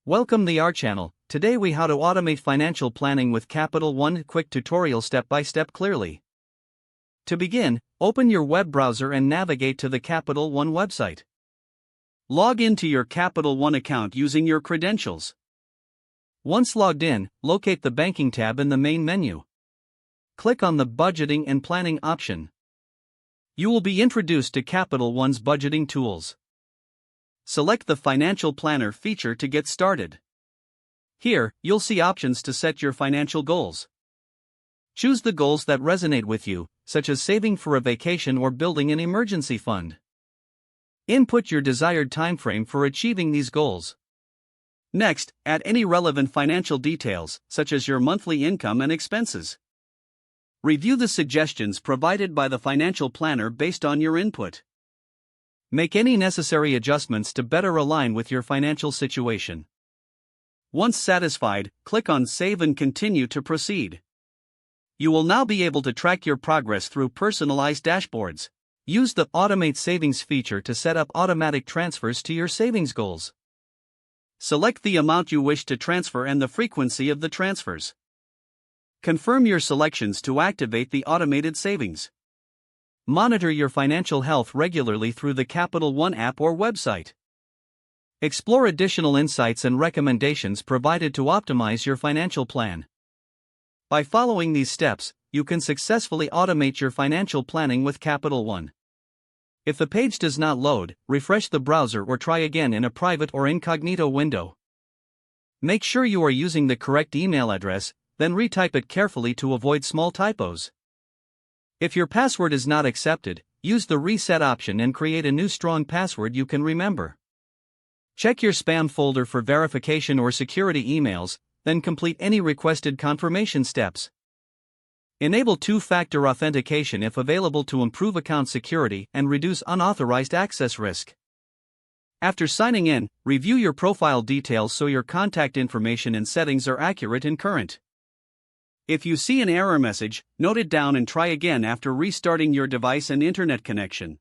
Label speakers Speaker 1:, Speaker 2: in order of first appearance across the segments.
Speaker 1: Welcome to our channel. Today we how to automate financial planning with Capital One. Quick tutorial step by step clearly. To begin, open your web browser and navigate to the Capital One website. Log into your Capital One account using your credentials. Once logged in, locate the Banking tab in the main menu. Click on the Budgeting and Planning option. You will be introduced to Capital One's budgeting tools. Select the Financial Planner feature to get started. Here, you'll see options to set your financial goals. Choose the goals that resonate with you, such as saving for a vacation or building an emergency fund. Input your desired timeframe for achieving these goals. Next, add any relevant financial details, such as your monthly income and expenses. Review the suggestions provided by the financial planner based on your input. Make any necessary adjustments to better align with your financial situation. Once satisfied, click on Save and Continue to proceed. You will now be able to track your progress through personalized dashboards. Use the Automate Savings feature to set up automatic transfers to your savings goals. Select the amount you wish to transfer and the frequency of the transfers. Confirm your selections to activate the automated savings. Monitor your financial health regularly through the Capital One app or website. Explore additional insights and recommendations provided to optimize your financial plan. By following these steps, you can successfully automate your financial planning with Capital One. If the page does not load, refresh the browser or try again in a private or incognito window. Make sure you are using the correct email address, then retype it carefully to avoid small typos. If your password is not accepted, use the reset option and create a new strong password you can remember. Check your spam folder for verification or security emails, then complete any requested confirmation steps. Enable two-factor authentication if available to improve account security and reduce unauthorized access risk. After signing in, review your profile details so your contact information and settings are accurate and current. If you see an error message, note it down and try again after restarting your device and internet connection.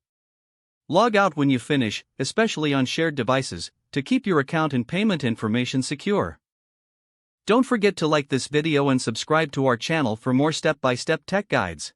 Speaker 1: Log out when you finish, especially on shared devices, to keep your account and payment information secure. Don't forget to like this video and subscribe to our channel for more step-by-step tech guides.